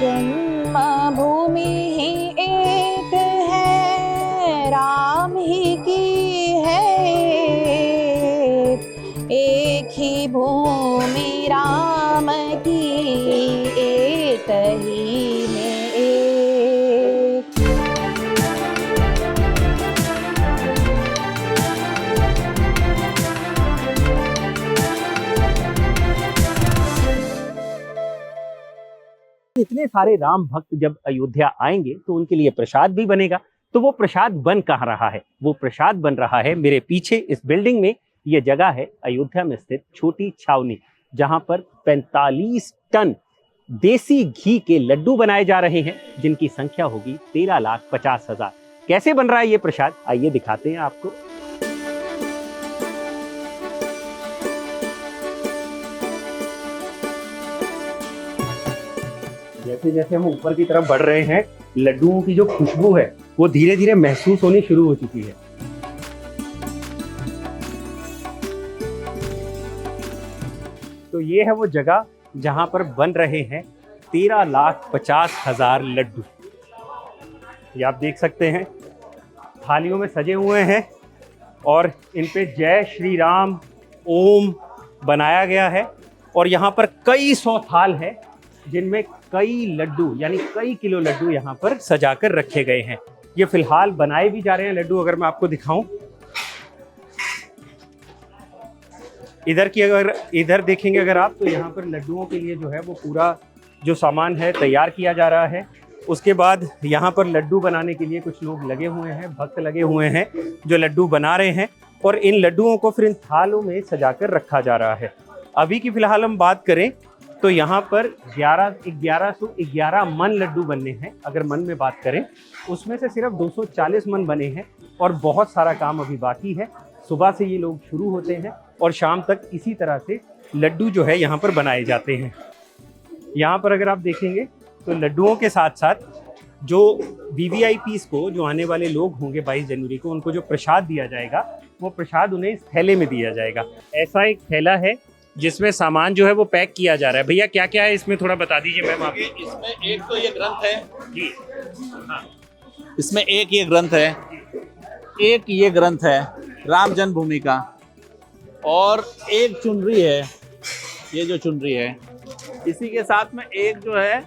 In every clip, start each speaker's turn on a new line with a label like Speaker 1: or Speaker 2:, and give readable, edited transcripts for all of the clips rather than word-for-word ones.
Speaker 1: जन्मभूमि ही एक है, राम ही की है एक ही भूमि राम की, एक ही में एक।
Speaker 2: इतने सारे राम भक्त जब अयोध्या आएंगे तो उनके लिए प्रसाद भी बनेगा। तो वो प्रसाद बन कहाँ रहा है? वो प्रसाद बन रहा है मेरे पीछे इस बिल्डिंग में। ये जगह है अयोध्या में स्थित छोटी छावनी, जहां पर 45 टन देसी घी के लड्डू बनाए जा रहे हैं, जिनकी संख्या होगी 13,50,000। कैसे बन रहा है ये प्रसाद, आइए दिखाते हैं आपको। जैसे जैसे हम ऊपर की तरफ बढ़ रहे हैं, लड्डुओं की जो खुशबू है वो धीरे धीरे महसूस होनी शुरू हो चुकी है। तो ये है वो जगह जहां पर बन रहे हैं 13,50,000 लड्डू। ये आप देख सकते हैं, थालियों में सजे हुए हैं और इन पे जय श्री राम ओम बनाया गया है। और यहाँ पर कई सौ थाल है, जिनमें कई लड्डू यानी कई किलो लड्डू यहाँ पर सजाकर रखे गए हैं। ये फिलहाल बनाए भी जा रहे हैं लड्डू। अगर मैं आपको दिखाऊं, इधर देखेंगे अगर आप, तो यहाँ पर लड्डुओं के लिए जो है वो पूरा जो सामान है तैयार किया जा रहा है। उसके बाद यहाँ पर लड्डू बनाने के लिए कुछ लोग लगे हुए हैं, भक्त लगे हुए हैं जो लड्डू बना रहे हैं, और इन लड्डुओं को फिर इन थालों में सजाकर रखा जा रहा है। अभी की फिलहाल हम बात करें तो यहाँ पर 1111 मन लड्डू बनने हैं। अगर मन में बात करें, उसमें से सिर्फ 240 मन बने हैं और बहुत सारा काम अभी बाकी है। सुबह से ये लोग शुरू होते हैं और शाम तक इसी तरह से लड्डू जो है यहाँ पर बनाए जाते हैं। यहाँ पर अगर आप देखेंगे तो लड्डुओं के साथ साथ जो VVIPs को, जो आने वाले लोग होंगे 22 जनवरी को, उनको जो प्रसाद दिया जाएगा वो प्रसाद उन्हें इस थैले में दिया जाएगा। ऐसा एक थैला है जिसमें सामान जो है वो पैक किया जा रहा है। भैया क्या क्या है इसमें, थोड़ा बता दीजिए मैम आप।
Speaker 3: इसमें एक तो ये ग्रंथ है
Speaker 2: जी, हाँ।
Speaker 3: इसमें एक ये ग्रंथ है, एक ये ग्रंथ है राम जन्मभूमि का, और एक चुनरी है, ये जो चुनरी है। इसी के साथ में एक जो है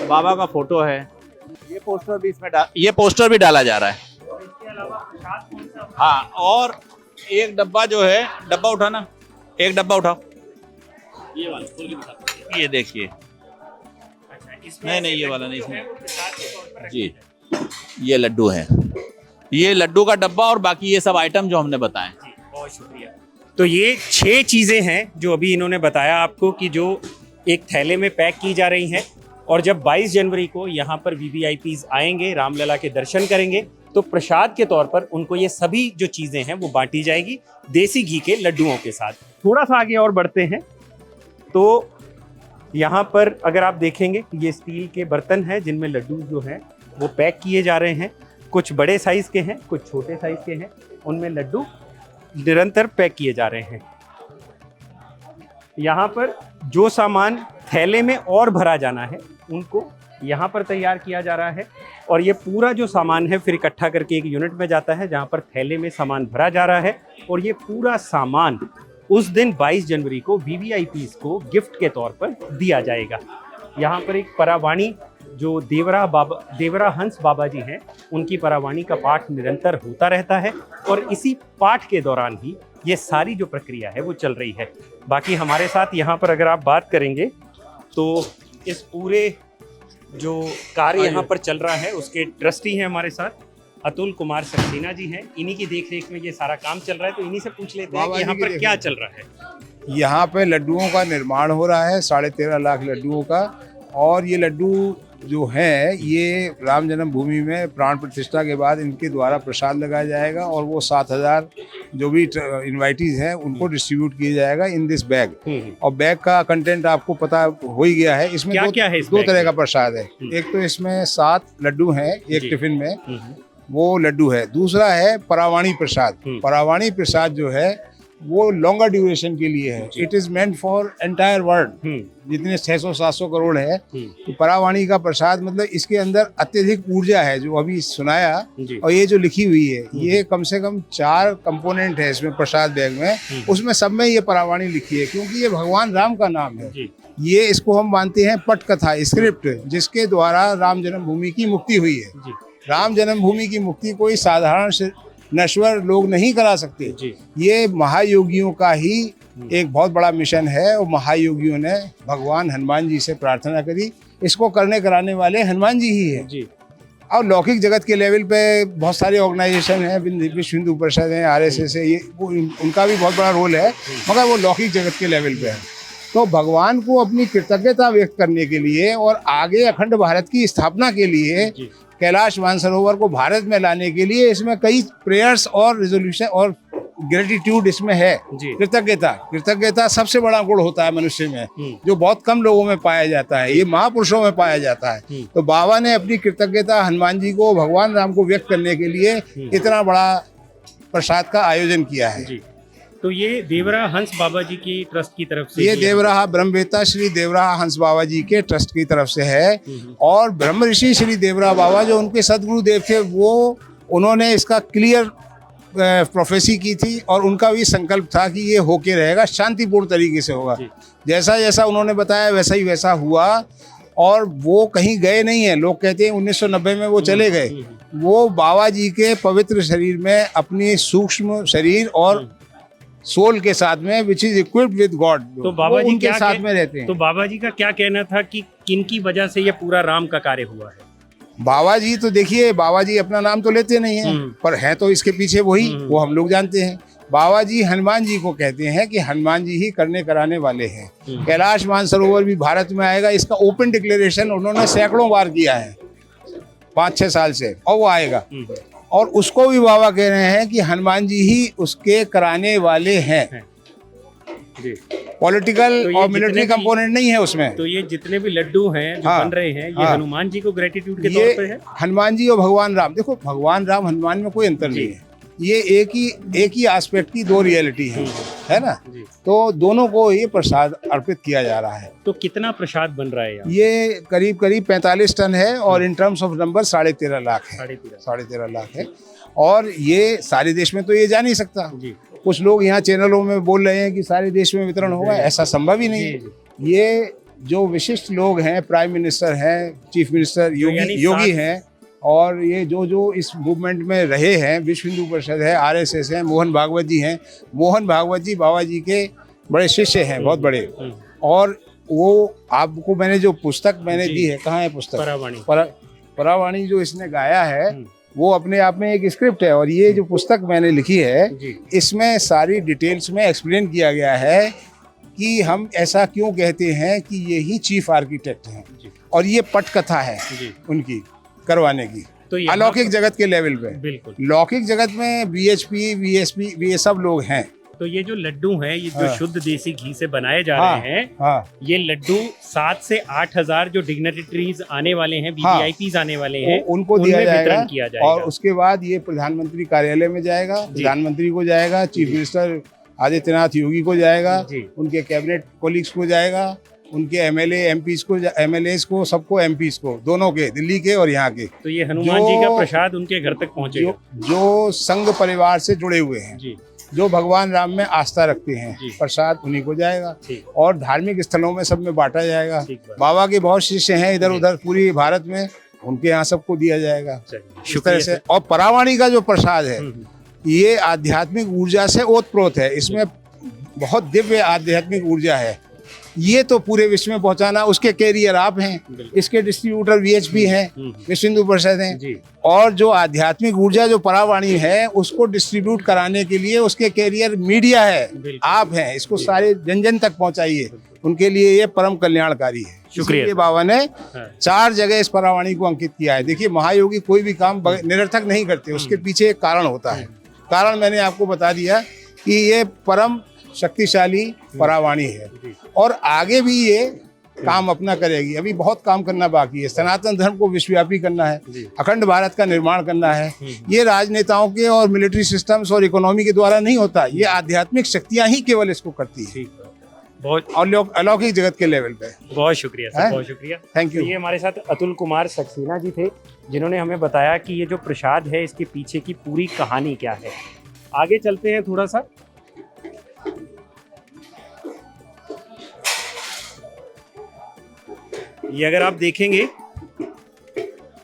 Speaker 3: बाबा का फोटो है। ये पोस्टर भी इसमें डाला जा रहा है।
Speaker 2: इसके अलावा प्रसाद कौन सा?
Speaker 3: हाँ, और एक डब्बा जो है, डब्बा उठाना, एक डब्बा उठाओ, ये वाला खोल के दिखा, ये देखिए।
Speaker 2: अच्छा, इसमें
Speaker 3: नहीं ये वाला नहीं,
Speaker 2: जो है वो प्रसाद के तौर पर
Speaker 3: जी, ये लड्डू है, ये लड्डू का डब्बा, और बाकी ये सब आइटम जो हमने बताए।
Speaker 2: जी, बहुत शुक्रिया। तो ये 6 चीजें हैं जो अभी इन्होंने बताया आपको कि जो एक थैले में पैक की जा रही हैं, और जब 22 जनवरी को यहाँ पर VVIPs आएंगे, रामलला के दर्शन करेंगे, तो प्रसाद के तौर पर उनको ये सभी जो चीजें हैं वो बांटी जाएगी देसी घी के लड्डुओं के साथ। थोड़ा सा आगे और बढ़ते हैं तो यहाँ पर अगर आप देखेंगे, ये स्टील के बर्तन हैं जिनमें लड्डू जो हैं वो पैक किए जा रहे हैं। कुछ बड़े साइज के हैं, कुछ छोटे साइज के हैं, उनमें लड्डू निरंतर पैक किए जा रहे हैं। यहाँ पर जो सामान थैले में और भरा जाना है उनको यहाँ पर तैयार किया जा रहा है, और ये पूरा जो सामान है फिर इकट्ठा करके एक यूनिट में जाता है जहाँ पर थैले में सामान भरा जा रहा है। और ये पूरा सामान उस दिन 22 जनवरी को VVIPs को गिफ्ट के तौर पर दिया जाएगा। यहाँ पर एक परावाणी, जो देवरा हंस बाबा जी हैं, उनकी परावाणी का पाठ निरंतर होता रहता है, और इसी पाठ के दौरान ही ये सारी जो प्रक्रिया है वो चल रही है। बाकी हमारे साथ यहाँ पर अगर आप बात करेंगे तो इस पूरे जो कार्य यहाँ पर चल रहा है उसके ट्रस्टी हैं हमारे साथ, अतुल कुमार सक्सेना जी हैं। इन्हीं की देखरेख में ये सारा काम चल रहा है, तो इन्हीं से पूछ लेते हैं कि यहाँ पर क्या चल रहा है।
Speaker 4: यहाँ पे लड्डुओं का निर्माण हो रहा है, 13.5 लाख लड्डुओं का। और ये लड्डू जो है ये राम जन्मभूमि में प्राण प्रतिष्ठा के बाद इनके द्वारा प्रसाद लगाया जाएगा, और वो 7,000 जो भी इनवाइटीज हैं उनको डिस्ट्रीब्यूट किया जाएगा इन दिस बैग। और बैग का कंटेंट आपको पता हो ही गया है। इसमें
Speaker 2: क्या है?
Speaker 4: दो तरह का प्रसाद है। एक तो इसमें 7 लड्डू हैं एक टिफिन में, वो लड्डू है। दूसरा है परावाणी प्रसाद। परावाणी प्रसाद जो है वो लॉन्गर ड्यूरेशन के लिए है। It is meant for entire world. जितने 600-700 करोड़ है, तो परावाणी का प्रसाद मतलब इसके अंदर अत्यधिक ऊर्जा है, जो अभी सुनाया। और ये जो लिखी हुई है, ये कम से कम 4 कंपोनेंट है इसमें प्रसाद बैग में, उसमें सब में ये परावाणी लिखी है, क्योंकि ये भगवान राम का नाम है। ये इसको हम मानते हैं पट कथा, स्क्रिप्ट, जिसके द्वारा राम जन्मभूमि की मुक्ति हुई है। राम जन्मभूमि की मुक्ति कोई साधारण नश्वर लोग नहीं करा सकते। ये महायोगियों का ही एक बहुत बड़ा मिशन है, और महायोगियों ने भगवान हनुमान जी से प्रार्थना करी। इसको करने कराने वाले हनुमान जी ही है। और लौकिक जगत के लेवल पे बहुत सारे ऑर्गेनाइजेशन हैं, विश्व हिंदू परिषद है, RSS है, ये उनका भी बहुत बड़ा रोल है, मगर वो लौकिक जगत के लेवल पे है। तो भगवान को अपनी कृतज्ञता व्यक्त करने के लिए और आगे अखंड भारत की स्थापना के लिए कैलाश मानसरोवर को भारत में लाने के लिए इसमें कई प्रेयर्स और रिजोल्यूशन और ग्रेटिट्यूड इसमें है। कृतज्ञता सबसे बड़ा गुण होता है मनुष्य में, जो बहुत कम लोगों में पाया जाता है, ये महापुरुषों में पाया जाता है। तो बाबा ने अपनी कृतज्ञता हनुमान जी को, भगवान राम को व्यक्त करने के लिए इतना बड़ा प्रसाद का आयोजन किया है।
Speaker 2: तो ये देवरा हंस बाबा जी की ट्रस्ट की तरफ से,
Speaker 4: ये देवराहा ब्रह्मवेत्ता श्री देवराहा हंस बाबा जी के ट्रस्ट की तरफ से है। और ब्रह्म ऋषि श्री देवराहा बाबा जो उनके सदगुरुदेव थे, वो उन्होंने इसका क्लियर प्रोफेसी की थी, और उनका भी संकल्प था कि ये होके रहेगा, शांतिपूर्ण तरीके से होगा। जैसा जैसा उन्होंने बताया वैसा ही वैसा हुआ, और वो कहीं गए नहीं है। लोग कहते हैं 1990 में वो चले गए। वो बाबा जी के पवित्र शरीर में अपनी सूक्ष्म शरीर और सोल के साथ में, which is equipped with God,
Speaker 2: तो बाबा जी
Speaker 4: उनके साथ में रहते हैं।
Speaker 2: तो बाबा जी का क्या कहना था कि किनकी वजह से ये पूरा राम का कार्य हुआ है?
Speaker 4: बाबा जी तो देखिए, बाबा जी अपना नाम तो लेते नहीं हैं, पर है तो इसके पीछे वही, वो हम लोग जानते हैं। बाबा जी हनुमान जी को कहते हैं कि हनुमान जी ही करने कराने वाले हैं। कैलाश मानसरोवर भी भारत में आएगा, इसका ओपन डिक्लेरेशन उन्होंने सैकड़ों बार किया है 5-6 साल से, और वो आएगा। और उसको भी बाबा कह रहे हैं कि हनुमान जी ही उसके कराने वाले हैं। पॉलिटिकल
Speaker 2: तो
Speaker 4: और मिलिट्री कंपोनेंट नहीं है उसमें।
Speaker 2: तो ये जितने भी लड्डू हैं जो बन रहे हैं, ये हनुमान जी को ग्रेटिट्यूड के तौर पे है।
Speaker 4: हनुमान जी और भगवान राम, देखो भगवान राम हनुमान में कोई अंतर नहीं है। ये एक ही एस्पेक्ट की 2 रियलिटी है ना। तो दोनों को ये प्रसाद अर्पित किया जा रहा है।
Speaker 2: तो कितना प्रसाद बन रहा है यहाँ?
Speaker 4: ये करीब 45 टन है, और in terms of number 13.5 lakh है। 13.5 लाख है, और ये सारे देश में तो ये जा नहीं सकता। कुछ लोग यहाँ चैनलों में बोल रहे हैं कि सारे देश में वितरण होगा, ऐसा संभव ही नहीं है। ये जो विशिष्ट लोग हैं, प्राइम मिनिस्टर हैं, चीफ मिनिस्टर योगी हैं, और ये जो इस मूवमेंट में रहे हैं, विश्व हिंदू परिषद है, RSS है, मोहन भागवत जी हैं। मोहन भागवत जी बाबा जी के बड़े शिष्य हैं, बहुत बड़े। और वो आपको मैंने जो पुस्तक मैंने दी है, कहाँ है पुस्तक? परावाणी जो इसने गाया है, वो अपने आप में एक स्क्रिप्ट है। और ये जो पुस्तक मैंने लिखी है, इसमें सारी डिटेल्स में एक्सप्लेन किया गया है कि हम ऐसा क्यों कहते हैं कि ये ही चीफ आर्किटेक्ट हैं, और ये पटकथा है उनकी करवाने की। तो अलौकिक जगत के लेवल पे, बिल्कुल लौकिक जगत में BHP, VSP, ये सब लोग हैं।
Speaker 2: तो ये जो लड्डू हैं, ये जो शुद्ध देसी घी से बनाए जा रहे हैं, ये लड्डू 7 से 8 हजार जो डिग्निटरीज आने वाले हैं, VVIPs आने वाले हैं,
Speaker 4: उनको दिया जाएगा। और उसके बाद ये प्रधानमंत्री कार्यालय में जाएगा, प्रधानमंत्री को जाएगा, चीफ मिनिस्टर आदित्यनाथ योगी को जाएगा, उनके कैबिनेट कोलिग्स को जाएगा, उनके MLAs को, सबको MPs को, दोनों के, दिल्ली के और यहाँ के।
Speaker 2: तो ये हनुमान जी का प्रसाद उनके घर तक पहुँचेगा।
Speaker 4: जो संघ परिवार से जुड़े हुए हैं, जो भगवान राम में आस्था रखते हैं, प्रसाद उन्हीं को जाएगा। और धार्मिक स्थलों में सब में बांटा जाएगा। बाबा के बहुत शिष्य हैं इधर उधर पूरी भारत में, उनके यहाँ सबको दिया जाएगा इस तरह से। और परावाणी का जो प्रसाद है, ये आध्यात्मिक ऊर्जा से ओतप्रोत है। इसमें बहुत दिव्य आध्यात्मिक ऊर्जा है। ये तो पूरे विश्व में पहुंचाना, उसके कैरियर आप हैं, इसके डिस्ट्रीब्यूटर VHP हैं, विश्व हिंदू परिषद हैं। और जो आध्यात्मिक ऊर्जा जो परावाणी है, उसको डिस्ट्रीब्यूट कराने के लिए उसके कैरियर मीडिया है, आप हैं। इसको सारे जन जन तक पहुंचाइए, उनके लिए ये परम कल्याणकारी है। शुक्रिया। बाबा ने 4 जगह इस परावाणी को अंकित किया है। देखिए, महायोगी कोई भी काम निरर्थक नहीं करते, उसके पीछे एक कारण होता है। कारण मैंने आपको बता दिया कि ये परम शक्तिशाली परावाणी है, और आगे भी ये काम अपना करेगी। अभी बहुत काम करना बाकी है। सनातन धर्म को विश्वव्यापी करना है, अखंड भारत का निर्माण करना है। ये राजनेताओं के और मिलिट्री सिस्टम्स और इकोनॉमी के द्वारा नहीं होता, ये आध्यात्मिक शक्तियां ही केवल इसको करती है,
Speaker 2: बहुत
Speaker 4: और अलौकिक जगत के लेवल पे।
Speaker 2: बहुत शुक्रिया सर,
Speaker 4: हैं?
Speaker 2: बहुत शुक्रिया।
Speaker 4: Thank you.
Speaker 2: तो ये हमारे साथ अतुल कुमार सक्सेना जी थे, जिन्होंने हमें बताया कि ये जो प्रसाद है इसके पीछे की पूरी कहानी क्या है। आगे चलते हैं थोड़ा सा। ये अगर आप देखेंगे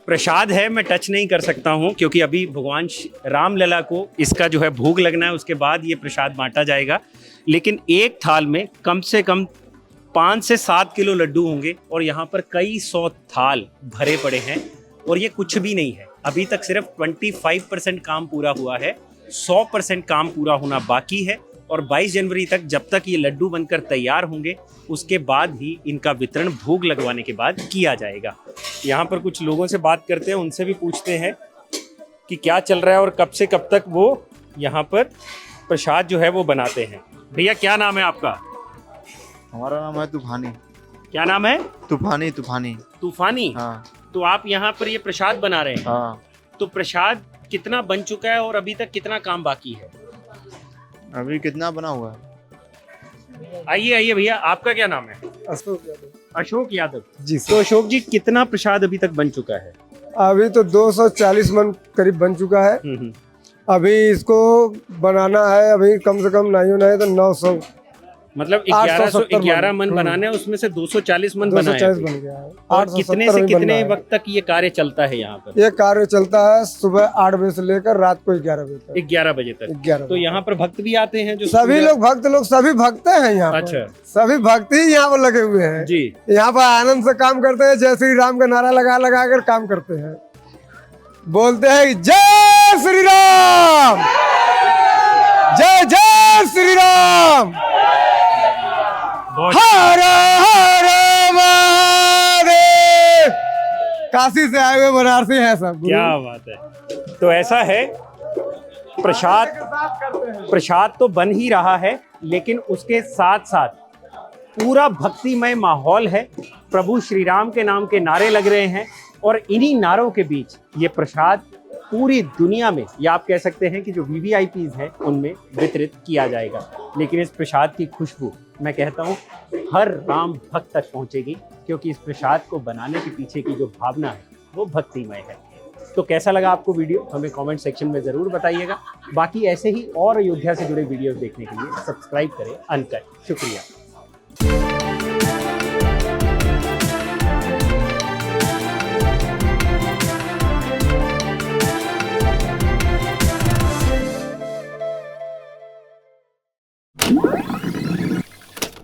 Speaker 2: प्रसाद है, मैं टच नहीं कर सकता हूँ क्योंकि अभी भगवान रामलला को इसका जो है भोग लगना है, उसके बाद ये प्रसाद बांटा जाएगा। लेकिन एक थाल में कम से कम 5 से 7 किलो लड्डू होंगे और यहाँ पर कई 100 थाल भरे पड़े हैं और ये कुछ भी नहीं है। अभी तक सिर्फ 25% काम पूरा हुआ है, 100% काम पूरा होना बाकी है और 22 जनवरी तक जब तक ये लड्डू बनकर तैयार होंगे उसके बाद ही इनका वितरण भोग लगवाने के बाद किया जाएगा। यहाँ पर कुछ लोगों से बात करते हैं, उनसे भी पूछते हैं कि क्या चल रहा है और कब से कब तक वो यहाँ पर प्रसाद जो है वो बनाते हैं। भैया क्या नाम है आपका?
Speaker 5: हमारा नाम है तूफानी।
Speaker 2: क्या नाम है?
Speaker 5: तूफानी। तूफानी।
Speaker 2: तूफानी।
Speaker 5: हाँ
Speaker 2: तो आप यहाँ पर ये प्रसाद बना रहे हैं।
Speaker 5: हाँ।
Speaker 2: तो प्रसाद कितना बन चुका है और अभी तक कितना काम बाकी है?
Speaker 5: अभी कितना बना हुआ है?
Speaker 2: आइए आइए भैया, आपका क्या नाम है?
Speaker 6: अशोक यादव।
Speaker 2: अशोक यादव
Speaker 6: जी
Speaker 2: तो अशोक जी, कितना प्रसाद अभी तक बन चुका है?
Speaker 6: अभी तो 240 मन करीब बन चुका है। अभी इसको बनाना है, अभी कम से कम नहीं तो 900
Speaker 2: मतलब
Speaker 6: 870
Speaker 2: 1111 मन बनाने हैं, उसमें से 240 मन बनाए
Speaker 6: 240
Speaker 2: हैं।
Speaker 6: बन गया है।
Speaker 2: और
Speaker 6: 870
Speaker 2: कितने से
Speaker 6: भी बनना
Speaker 2: कितने
Speaker 6: है।
Speaker 2: वक्त तक ये कार्य चलता है यहाँ पर?
Speaker 6: ये कार्य चलता है सुबह 8 बजे से लेकर रात को 11 बजे तक।
Speaker 2: 11 बजे तक।
Speaker 6: 11
Speaker 2: तो यहाँ पर भक्त भी आते हैं जो
Speaker 6: सभी लोग भक्त लोग सभी भक्त हैं यहाँ पर।
Speaker 2: अच्छा।
Speaker 6: सभी भक्त ही यहाँ पर लगे हुए हैं
Speaker 2: जी।
Speaker 6: यहाँ पर आनंद से काम करते हैं, जय श्री राम का नारा लगा लगा कर काम करते हैं, बोलते हैं जय श्री राम, जय जय श्री राम, हर हर महादेव। काशी से आए हुए बनारसी हैं सब।
Speaker 2: क्या बात है। तो ऐसा है, प्रसाद तो बन ही रहा है, लेकिन उसके साथ साथ पूरा भक्तिमय माहौल है। प्रभु श्री राम के नाम के नारे लग रहे हैं और इन्हीं नारों के बीच ये प्रसाद पूरी दुनिया में, या आप कह सकते हैं कि जो VVIPs हैं उनमें वितरित किया जाएगा। लेकिन इस प्रसाद की खुशबू मैं कहता हूँ हर राम भक्त तक पहुँचेगी, क्योंकि इस प्रसाद को बनाने के पीछे की जो भावना है वो भक्तिमय है। तो कैसा लगा आपको वीडियो, हमें कमेंट सेक्शन में ज़रूर बताइएगा। बाकी ऐसे ही और अयोध्या से जुड़े वीडियोस देखने के लिए सब्सक्राइब करें अनकट। शुक्रिया।